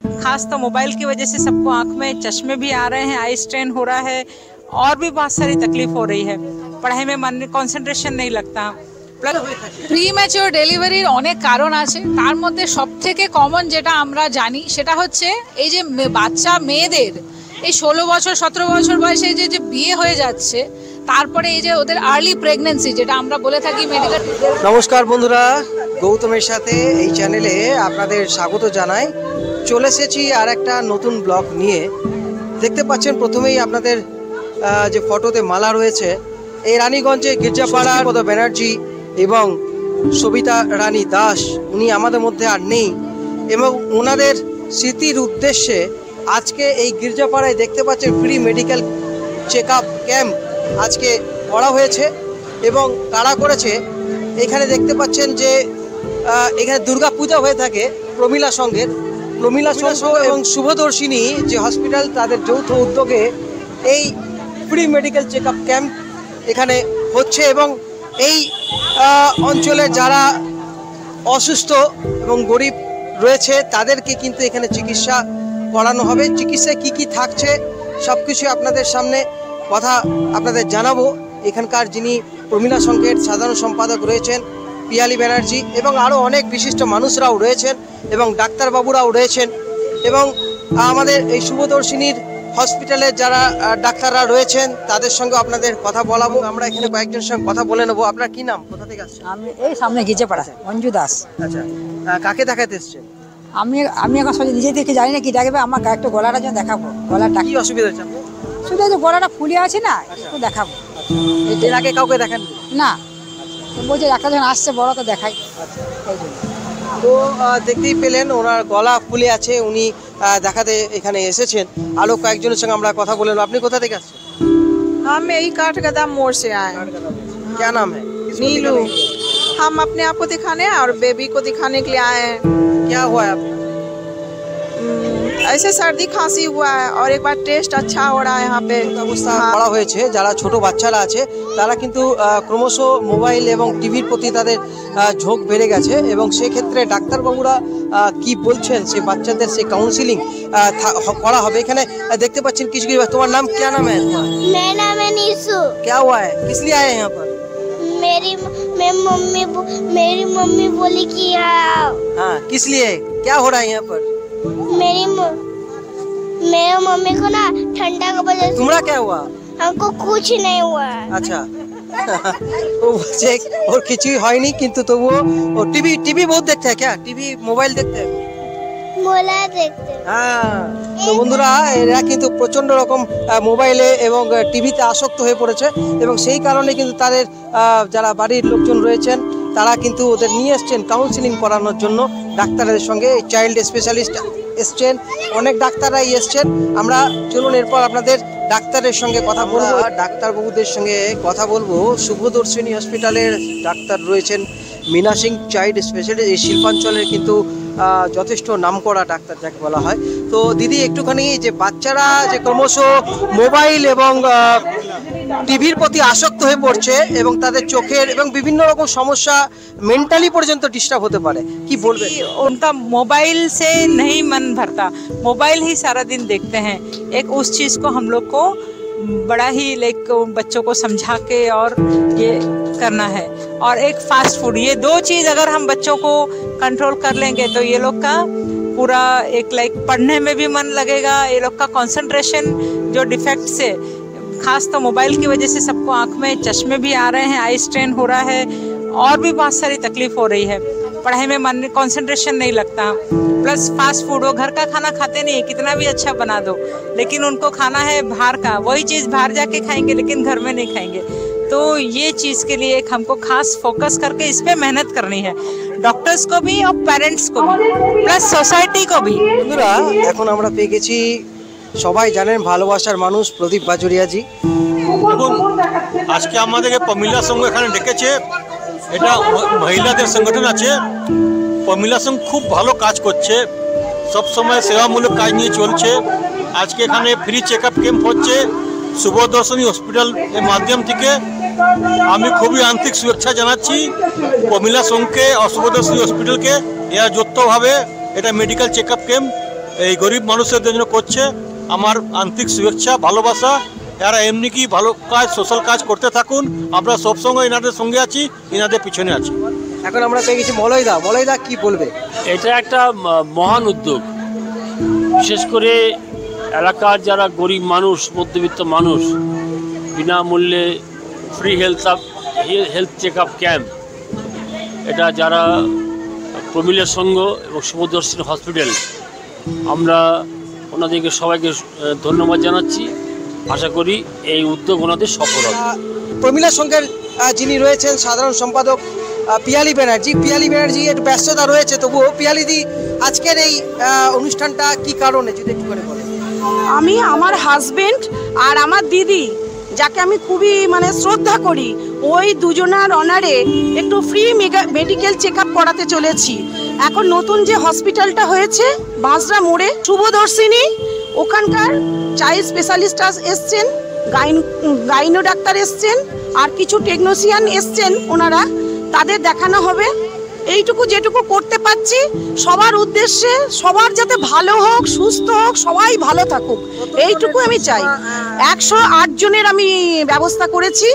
खास तो मोबाइल की वजह से सबको आंख में चश्मे भी आ रहे हैं, आई स्ट्रेन हो रहा है और भी बहुत सारी तकलीफ हो रही है। पढ़ाई में मन कंसंट्रेशन नहीं लगता। প্রিম্যাচিওর ডেলিভারির অনেক কারণ আছে, তার মধ্যে সবথেকে কমন যেটা আমরা জানি সেটা হচ্ছে এই যে বাচ্চা মেয়েদের এই 16 বছর 17 বছর বয়সে যে বিয়ে হয়ে যাচ্ছে, তারপরে এই যে ওদের আর্লি প্রেগন্যান্সি যেটা আমরা বলে থাকি মেডিকেল। নমস্কার বন্ধুরা, গৌতমের সাথে এই চ্যানেলে আপনাদের স্বাগত জানাই। চলে এসেছি আর একটা নতুন ব্লগ নিয়ে। দেখতে পাচ্ছেন প্রথমেই আপনাদের যে ফটোতে মালা রয়েছে, এই রানীগঞ্জে গির্জাপাড়ার পদ ব্যানার্জি এবং সবিতা রানী দাস উনি আমাদের মধ্যে আর নেই, এবং ওনাদের স্মৃতির উদ্দেশ্যে আজকে এই গির্জাপাড়ায় দেখতে পাচ্ছেন free medical check up camp আজকে করা হয়েছে। এবং কারা করেছে এখানে দেখতে পাচ্ছেন যে এখানে দুর্গা পূজা হয়ে থাকে প্রমিলা সংঘের, প্রমিলা সংঘ এবং শুভদর্শিনী যে হসপিটাল তাদের যৌথ উদ্যোগে এই free medical check up camp এখানে হচ্ছে। এবং এই অঞ্চলের যারা অসুস্থ এবং গরিব রয়েছে তাদেরকে কিন্তু এখানে চিকিৎসা করানো হবে। চিকিৎসায় কি কি থাকছে সব কিছু আপনাদের সামনে কথা আপনাদের জানাবো। এখানকার যিনি প্রমিলা সংঘের সাধারণ সম্পাদক রয়েছেন পিয়ালি ব্যানার্জি, এবং আরও অনেক বিশিষ্ট মানুষরাও রয়েছেন এবং ডাক্তারবাবুরাও রয়েছেন, এবং আমাদের এই শুভদর্শিনীর হসপিটালের যারা ডাক্তাররা রয়েছেন তাদের সঙ্গে আপনাদের কথা বলাবো। আমরা এখানে কয়েকজনের সঙ্গে কথা বলে নেবো। আপনার কি নাম, কোথা থেকে আসছেন? আমি এই সামনে গির্জাপাড়া, মঞ্জু দাস। আচ্ছা, কাকে দেখাতে এসছেন? আমি এখন সবাই নিজে থেকে জানি না কি ডাকবে, আমার একটু গলাটা যেন দেখাবো। গলাটা কি অসুবিধা হচ্ছে আপনার? শুধু যে গলাটা ফুলে আছে না, একটু দেখাবো। এর আগে কাউকে দেখেন না? বলছে একটা যখন আসছে বড় তো দেখাই। এই জন্য তো দেখতেই পেলেন ওনার গলা ফুলে আছে, উনি দেখাতে এখানে এসেছেন। আরো কয়েকজনের সঙ্গে আমরা কথা বললাম। আপনি কোথা থেকে আসছেন? हम यही काठगदा मोड़ से आए हैं। क्या नाम है? नीलू। हम अपने आप को दिखाने और बेबी को दिखाने के लिए आए हैं। क्या हुआ है आपको? ऐसे सर्दी खांसी हुआ है और एक बार टेस्ट अच्छा हो रहा है यहाँ पे। অবস্থা করা হয়েছে, যারা ছোট বাচ্চারা আছে তারা কিন্তু ক্রমশ মোবাইল এবং টিভির প্রতি তাদের ঝোঁক বেড়ে গেছে, এবং সেক্ষেত্রে ডাক্তারবাবুরা কি বলছেন সে বাচ্চাদের সে কাউন্সিলিং করা হবে। এখানে দেখতে পাচ্ছেন কিছু কিছু। তোমার নাম क्या नाम है? मेरा नाम है नीसू। क्या हुआ है, किस लिए आए हैं यहाँ पर? मेरी मम्मी बोली कि हाँ, किस लिए, क्या हो रहा है यहाँ पर? मेरी मम्मी को ना ठंडा की वजह से। तुम्हारा क्या हुआ? हमको कुछ नहीं हुआ है। अच्छा ও বলছে ওর কিছুই হয়নি, কিন্তু তবুও ও টিভি বহুত দেখতে হয়। क्या টিভি মোবাইল দেখতে হয়? मोला देखते हैं। হ্যাঁ, তো বন্ধুরা এরা কিন্তু প্রচন্ড রকম মোবাইলে এবং টিভিতে আসক্ত হয়ে পড়েছে, এবং সেই কারণে কিন্তু তাদের যারা বাড়ির লোকজন রয়েছেন তারা কিন্তু ওদের নিয়ে এসছেন কাউন্সিলিং করানোর জন্য ডাক্তারদের সঙ্গে। চাইল্ড স্পেশালিস্ট এসছেন, অনেক ডাক্তাররাই এসছেন। আমরা চলুন এরপর আপনাদের ডাক্তারের সঙ্গে কথা বলবো, ডাক্তারবাবুদের সঙ্গে কথা বলবো। শুভদর্শিনী হসপিটালের ডাক্তার রয়েছেন মীনা সিং, চাইল্ড স্পেশালিস্ট। এই শিল্পাঞ্চলের কিন্তু যথেষ্ট নামকরা ডাক্তার যাকে বলা হয়। তো দিদি, একটুখানি যে বাচ্চারা যে ক্রমশ মোবাইল এবং টিভির প্রতি আসক্ত হয়ে পড়ছে এবং তাদের চোখের এবং বিভিন্ন রকম সমস্যা, মেন্টালি পর্যন্ত ডিস্টার্ব হতে পারে, কি বলবেন? उनका मोबाइल से नहीं मन भरता, मोबाइल ही सारा दिन देखते हैं। एक उस चीज़ को हम लोग को बड़ा ही बच्चों को समझा के और ये करना है। और एक फास्ट फूड, ये दो चीज़ अगर हम बच्चों को कंट्रोल कर लेंगे तो ये लोग का पूरा एक पढ़ने में भी मन लगेगा। ये लोग का कंसंट्रेशन जो डिफेक्ट से, खास तो मोबाइल की वजह से सबको आंख में चश्मे भी आ रहे हैं, आई स्ट्रेन हो रहा है और भी बहुत सारी तकलीफ हो रही है। पढ़ाई में मन कंसंट्रेशन नहीं लगता। प्लस फास्ट फूड, वो घर का खाना खाते नहीं, कितना भी अच्छा बना दो, लेकिन उनको खाना है बाहर का। वही चीज़ बाहर जाके खाएंगे लेकिन घर में नहीं खाएंगे। तो ये चीज़ के लिए एक हमको खास फोकस करके इस पे मेहनत करनी है, डॉक्टर्स को भी और पेरेंट्स को भी, प्लस सोसाइटी को भी। বন্ধুরা, এখন আমরা পেয়ে গেছি সবাই জানেন ভালোবাসার মানুষ প্রদীপ বাজুরিয়াজি। দেখুন, আজকে আমাদেরকে প্রমিলা সংঘ এখানে ডেকেছে। এটা মহিলাদের সংগঠন আছে। প্রমিলা সংঘ খুব ভালো কাজ করছে, সবসময় সেবামূলক কাজ নিয়ে চলছে। আজকে এখানে ফ্রি চেক আপ ক্যাম্প হচ্ছে শুভদর্শিনী হসপিটাল এর মাধ্যম থেকে। আমি খুবই আন্তরিক শুভেচ্ছা জানাচ্ছি প্রমিলা সংঘকে और শুভদর্শিনী হসপিটালকে। এরা যৌথভাবে এটা মেডিকেল চেক আপ ক্যাম্প এই গরিব মানুষের জন্য করছে। আমার আন্তরিক শুভেচ্ছা, ভালোবাসা। এরা এমনি কি ভালো কাজ, সোশ্যাল কাজ করতে থাকুন। আমরা সবসময় এনাদের সঙ্গে আছি, এনাদের পিছনে আছি। এখন আমরা পেয়ে গেছি মলয়দা কি বলবে? এটা একটা মহান উদ্যোগ। বিশেষ করে এলাকার যারা গরিব মানুষ, মধ্যবিত্ত মানুষ, বিনামূল্যে free health check up camp, এটা যারা প্রমিলা সংঘ এবং শুভদর্শিনী হসপিটাল, আমরা ওনাদেরকে সবাইকে ধন্যবাদ জানাচ্ছি। আশা করি এই উদ্যোগ ওনাদের সফল হবে। প্রমিলা সংঘের যিনি রয়েছেন সাধারণ সম্পাদক পিয়ালি ব্যানার্জি একটু ব্যস্ততা রয়েছে, তবুও পিয়ালিদি আজকের এই অনুষ্ঠানটা কি কারণে যদি একটু করে বলেন। আমি আমার হাজবেন্ড আর আমার দিদি, যাকে আমি খুবই শ্রদ্ধা করি, ওই দুজনার অনারে একটু ফ্রি মেডিকেল চেক আপ করাতে চলেছি। এখন নতুন যে হসপিটালটা হয়েছে বাঁশরা মোড়ে, শুভদর্শিনী, ওখানকার চাইল্ড স্পেশালিস্ট এসছেন, গাইনো ডাক্তার এসছেন, আর কিছু টেকনিশিয়ান এসছেন, ওনারা তাদের দেখানো হবে। এইটুকু যেটুকু করতে পারছি সবার উদ্দেশ্যে, সবার যাতে ভালো হোক, সুস্থ হোক, সবাই ভালো থাকুক, এইটুকু আমি চাই। 108 জনের আমি ব্যবস্থা করেছি।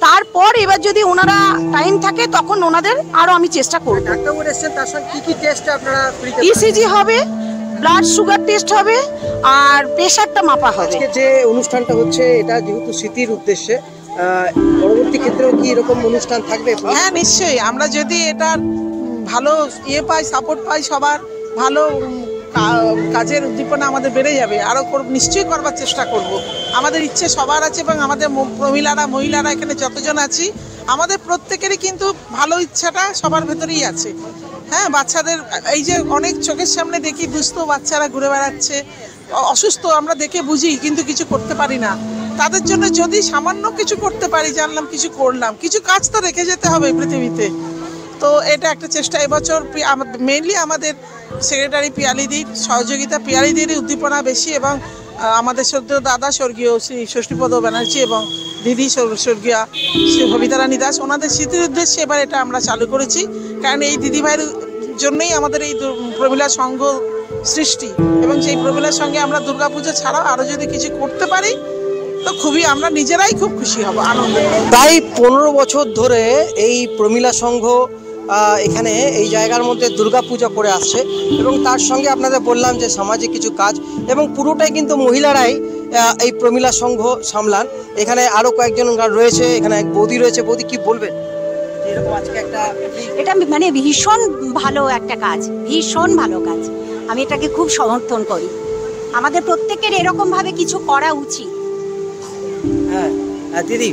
তারপর এবার যদি ওনারা টাইম থাকে তখন ওনাদের আরো আমি চেষ্টা করব। ইসিজি হবে, ব্লাড সুগার টেস্ট হবে, আর প্রেশারটা মাপা হবে। আজকে যে অনুষ্ঠানটা হচ্ছে এটা যেহেতু স্মৃতির উদ্দেশ্যে, পরবর্তী ক্ষেত্রেও কি এরকম অনুষ্ঠান থাকবে? হ্যাঁ, নিশ্চয়ই। আমরা যদি এটা ভালো পাই, সাপোর্ট পাই, সবার ভালো কাজের উদ্দীপনা আমাদের বেড়ে যাবে। আরো নিশ্চয়ই করবার চেষ্টা করব। আমাদের ইচ্ছে সবার আছে, এবং আমাদের মহিলারা এখানে যতজন আছি, আমাদের প্রত্যেকেরই কিন্তু ভালো ইচ্ছাটা সবার ভেতরেই আছে। হ্যাঁ, বাচ্চাদের এই যে অনেক চোখের সামনে দেখি দুস্থ বাচ্চারা ঘুরে বেড়াচ্ছে, অসুস্থ, আমরা দেখে বুঝি কিন্তু কিছু করতে পারি না। তাদের জন্য যদি সামান্য কিছু করতে পারি, জানলাম কিছু করলাম, কিছু কাজ তো রেখে যেতে হবে পৃথিবীতে। তো এটা একটা চেষ্টা। এবছর মেইনলি আমাদের সেক্রেটারি পিয়ালিদির সহযোগিতা, পিয়ালিদিরই উদ্দীপনা বেশি, এবং আমাদের শ্রদ্ধেয় দাদা স্বর্গীয় শ্রী ষষ্ঠীপদ ব্যানার্জি এবং দিদি স্বর্গীয়া শ্রী ভবিতা রানী দাস, ওনাদের স্মৃতির উদ্দেশ্যে এবার এটা আমরা চালু করেছি। কারণ এই দিদিভাইয়ের জন্যই আমাদের এই প্রমিলা সংঘ সৃষ্টি, এবং সেই প্রমিলার সঙ্গে আমরা দুর্গাপুজো ছাড়াও আরও যদি কিছু করতে পারি তো খুবই আমরা নিজেরাই খুব খুশি হব, আনন্দ। প্রায় 15 বছর ধরে এই প্রমিলা সংঘ এখানে এই জায়গার মধ্যে দুর্গাপূজা করে আসছে, এবং তার সঙ্গে আপনাদের বললাম যে সামাজিক কিছু কাজ, এবং পুরোটাই কিন্তু মহিলারাই এই প্রমিলা সংঘ সামলান। এখানে আরো কয়েকজন রয়েছে, এখানে এক বৌদি রয়েছে। বৌদি কি বলবেন? এটা ভীষণ ভালো একটা কাজ, ভীষণ ভালো কাজ। আমি এটাকে খুব সমর্থন করি। আমাদের প্রত্যেকের এরকম ভাবে কিছু করা উচিত। হ্যাঁ দিদি,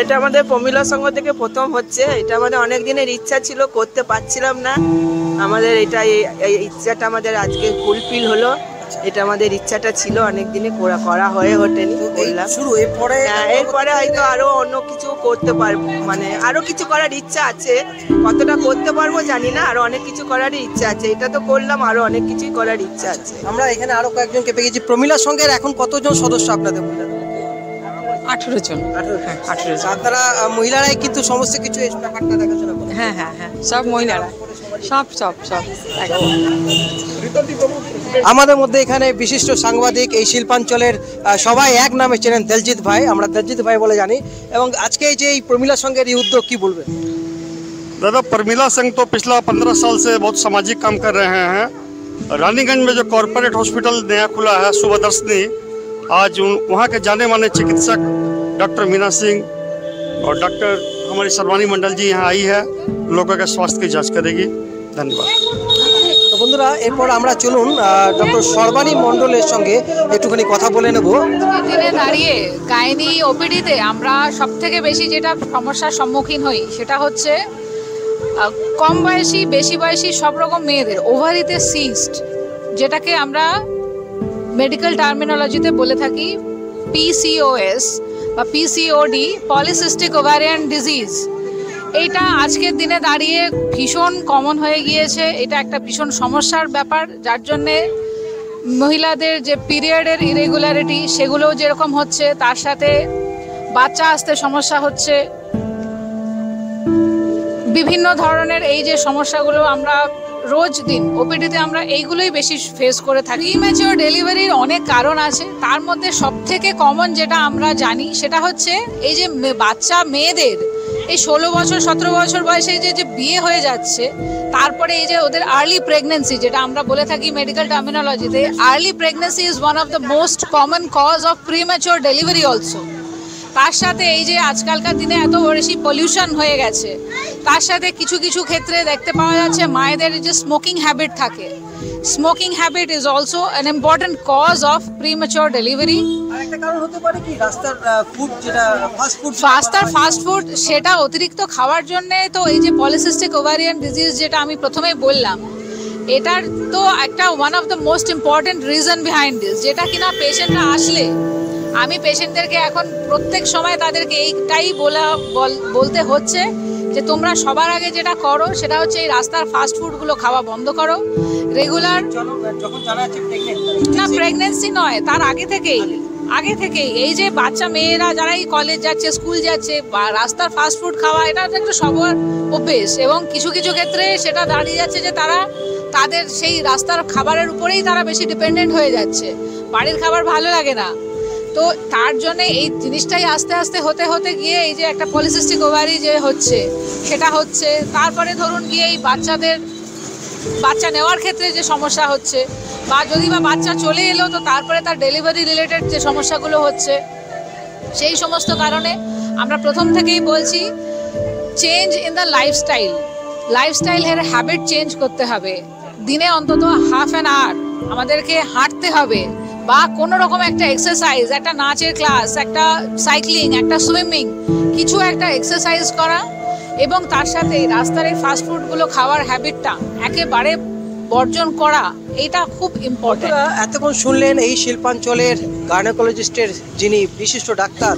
এটা আমাদের প্রমিলা সংঘ থেকে প্রথম হচ্ছে। এটা আমাদের অনেক দিনের ইচ্ছা ছিল, করতে পারছিলাম না। আমাদের এটা এই ইচ্ছাটা আমাদের আজকে ফুলফিল হলো। এটা আমাদের ইচ্ছাটা ছিল, অনেক দিনে করা হয়ে ওঠেনি। এরপরে হয়তো আরো অন্য কিছু করতে পারবো, আরো কিছু করার ইচ্ছা আছে। কতটা করতে পারবো জানি না, আরো অনেক কিছু করার ইচ্ছা আছে। এটা তো করলাম, আরো অনেক কিছুই করার ইচ্ছা আছে। আমরা এখানে আরো কয়েকজনকে পেয়ে গেছি। প্রমিলা সংঘের এখন কতজন সদস্য আপনাদের? 18 জন। 18 জন। আপনারা মহিলারাই কিন্তু সমস্ত কিছু এই ব্যাপারটা দেখাশোনা করেন? হ্যাঁ, সব মহিলারা, সব। আমাদের মধ্যে এখানে বিশিষ্ট সাংবাদিক, এই শিল্পাঞ্চলের সবাই এক নামে চেনেন, দলজিৎ ভাই, আমরা দলজিৎ ভাই বলে জানি। এবং আজকে এই যে এই প্রমিলা সংঘের এই উদ্যোগ, কি বলবেন? दादा प्रमिला संघ तो पिछला 15 साल से बहुत सामाजिक काम कर रहे हैं। रानीगंज में जो कॉरपोरेट हॉस्पिटल नया खुला है शुभदर्शनी, आज वहाँ के जाने माने चिकित्सक डॉक्टर मीना सिंह और डॉक्टर हमारी सर्वानी मंडल जी यहाँ आई है, लोगों के स्वास्थ्य की जांच करेगी। धन्यवाद। তো বন্ধুরা, এরপর আমরা চলুন ডক্টর সর্বাণী মণ্ডলের সঙ্গে একটুখানি কথা বলে নেব। দিনে দাঁড়িয়ে গাইনি ওপিডিতে আমরা সব থেকে বেশি যেটা সমস্যার সম্মুখীন হই সেটা হচ্ছে কম বয়সী, বেশি বয়সী সব রকম মেয়েদের ওভারিতে সিস্ট, যেটাকে আমরা মেডিকেল টার্মিনোলজিতে বলে থাকি PCOS বা PCOD, পলিসিস্টিক ওভারিয়ান ডিজিজ। এইটা আজকের দিনে দাঁড়িয়ে ভীষণ কমন হয়ে গিয়েছে। এটা একটা ভীষণ সমস্যার ব্যাপার, যার জন্যে মহিলাদের যে পিরিয়ডের ইরেগুলারিটি সেগুলোও যেরকম হচ্ছে, তার সাথে বাচ্চা আসতে সমস্যা হচ্ছে। বিভিন্ন ধরনের এই যে সমস্যাগুলো আমরা রোজ দিন ওপিডিতে আমরা এইগুলোই বেশি ফেস করে থাকি। প্রিম্যাচিওর ডেলিভারির অনেক কারণ আছে, তার মধ্যে সব থেকে কমন যেটা আমরা জানি সেটা হচ্ছে এই যে বাচ্চা মেয়েদের এই 16 বছর 17 বছর বয়সে যে বিয়ে হয়ে যাচ্ছে, তারপরে এই যে ওদের আর্লি প্রেগনেন্সি, যেটা আমরা বলে থাকি মেডিকেল টার্মিনোলজিতে, early pregnancy is one of the most common cause of premature delivery also. তার সাথে এই যে আজকালকার দিনে এত বেশি পলিউশন হয়ে গেছে, তার সাথে কিছু কিছু ক্ষেত্রে দেখতে পাওয়া যাচ্ছে মায়েদের যে স্মোকিং হ্যাবিট থাকে, smoking habit is also an important cause of premature delivery. আরেকটা কারণ হতে পারে কি রাস্তার ফুড, যেটা ফাস্ট ফুড সেটা অতিরিক্ত খাওয়ার জন্য তো এই যে পলিসিস্টিক ওভারিয়ান ডিজিজ যেটা আমি প্রথমেই বললাম, এটার তো একটা one of the most important reason behind this, যেটা কিনা পেশেন্টরা আসলে আমি পেশেন্টদেরকে এখন প্রত্যেক সময় তাদেরকে এইটাই বলতে হচ্ছে যে তোমরা সবার আগে যেটা করো সেটা হচ্ছে এই রাস্তার ফাস্ট ফুডগুলো খাওয়া বন্ধ করো। রেগুলার না, প্রেগনেন্সি নয়, তার আগে থেকেই এই যে বাচ্চা মেয়েরা যারা এই কলেজ যাচ্ছে, স্কুল যাচ্ছে, বা রাস্তার ফাস্ট ফুড খাওয়া, এটা একটা সবার অভ্যেস। এবং কিছু কিছু ক্ষেত্রে সেটা দাঁড়িয়ে যাচ্ছে যে তাদের সেই রাস্তার খাবারের উপরেই তারা বেশি ডিপেন্ডেন্ট হয়ে যাচ্ছে, বাড়ির খাবার ভালো লাগে না। তো তার জন্য এই জিনিসটাই আস্তে আস্তে হতে গিয়ে এই যে একটা পলিসিস্টিক ওভারি যে হচ্ছে সেটা হচ্ছে, তারপরে ধরুন গিয়ে এই বাচ্চা নেওয়ার ক্ষেত্রে যে সমস্যা হচ্ছে, বা যদি বা বাচ্চা চলে এলো তো তারপরে তার ডেলিভারি রিলেটেড যে সমস্যাগুলো হচ্ছে, সেই সমস্ত কারণে আমরা প্রথম থেকেই বলছি চেঞ্জ ইন দ্য লাইফস্টাইলের হ্যাবিট চেঞ্জ করতে হবে। দিনে অন্তত হাফ অ্যান আওয়ার আমাদেরকে হাঁটতে হবে, বা কোনো রকম একটা এক্সারসাইজ, একটা নাচের ক্লাস, একটা সাইক্লিং, একটা সুইমিং, কিছু একটা এক্সারসাইজ করা, এবং তার সাথে রাস্তার এই ফাস্ট ফুডগুলো খাওয়ার হ্যাবিটটা একেবারে বর্জন করা, এটা খুব ইম্পর্টেন্ট। এতক্ষণ শুনলেন এই শিল্পাঞ্চলের গাইনোকোলজিস্টের যিনি বিশিষ্ট ডাক্তার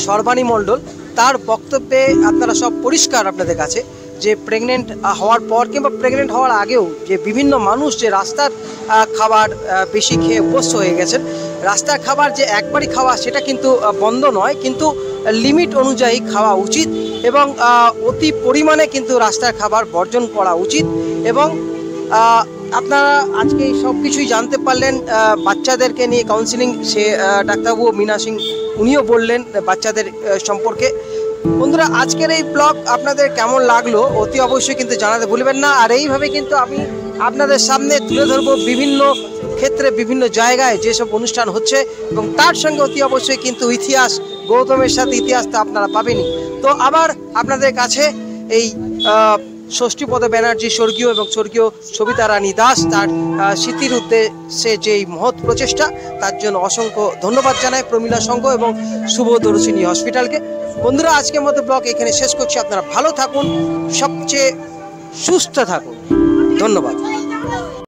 সর্বাণী মণ্ডল, তার বক্তব্যে আপনারা সব পরিষ্কার আপনাদের কাছে যে প্রেগনেন্ট হওয়ার পর কিংবা প্রেগনেন্ট হওয়ার আগেও যে বিভিন্ন মানুষ যে রাস্তার খাবার বেশি খেয়ে অভ্যস্ত হয়ে গেছেন, রাস্তার খাবার যে একবারই খাওয়া সেটা কিন্তু বন্ধ নয়, কিন্তু লিমিট অনুযায়ী খাওয়া উচিত, এবং অতি পরিমাণে কিন্তু রাস্তার খাবার বর্জন করা উচিত। এবং আপনারা আজকে সব কিছুই জানতে পারলেন বাচ্চাদেরকে নিয়ে কাউন্সিলিং, সে ডাক্তারবাবু মীনা সিং উনিও বললেন বাচ্চাদের সম্পর্কে। বন্ধুরা, আজকের এই ব্লগ আপনাদের কেমন লাগলো অতি অবশ্যই কিন্তু জানাতে ভুলবেন না। আর এইভাবে কিন্তু আমি আপনাদের সামনে তুলে ধরবো বিভিন্ন ক্ষেত্রে বিভিন্ন জায়গায় যেসব অনুষ্ঠান হচ্ছে, এবং তার সঙ্গে অতি অবশ্যই কিন্তু ইতিহাস, গৌতমের সাথে ইতিহাস তো আপনারা পাবেনই। তো আবার আপনাদের কাছে এই ষষ্ঠীপদ ব্যানার্জি স্বর্গীয় এবং স্বর্গীয় সবিতা রানী দাস, তার স্মৃতির উদ্দেশ্যে যে মহৎ প্রচেষ্টা, তার জন্য অসংখ্য ধন্যবাদ জানাই প্রমীলা সংঘ এবং শুভদর্শিনী হসপিটালকে। বন্ধুরা, আজকের মতো ব্লগ এখানে শেষ করছি। আপনারা ভালো থাকুন, সবচেয়ে সুস্থ থাকুন। ধন্যবাদ।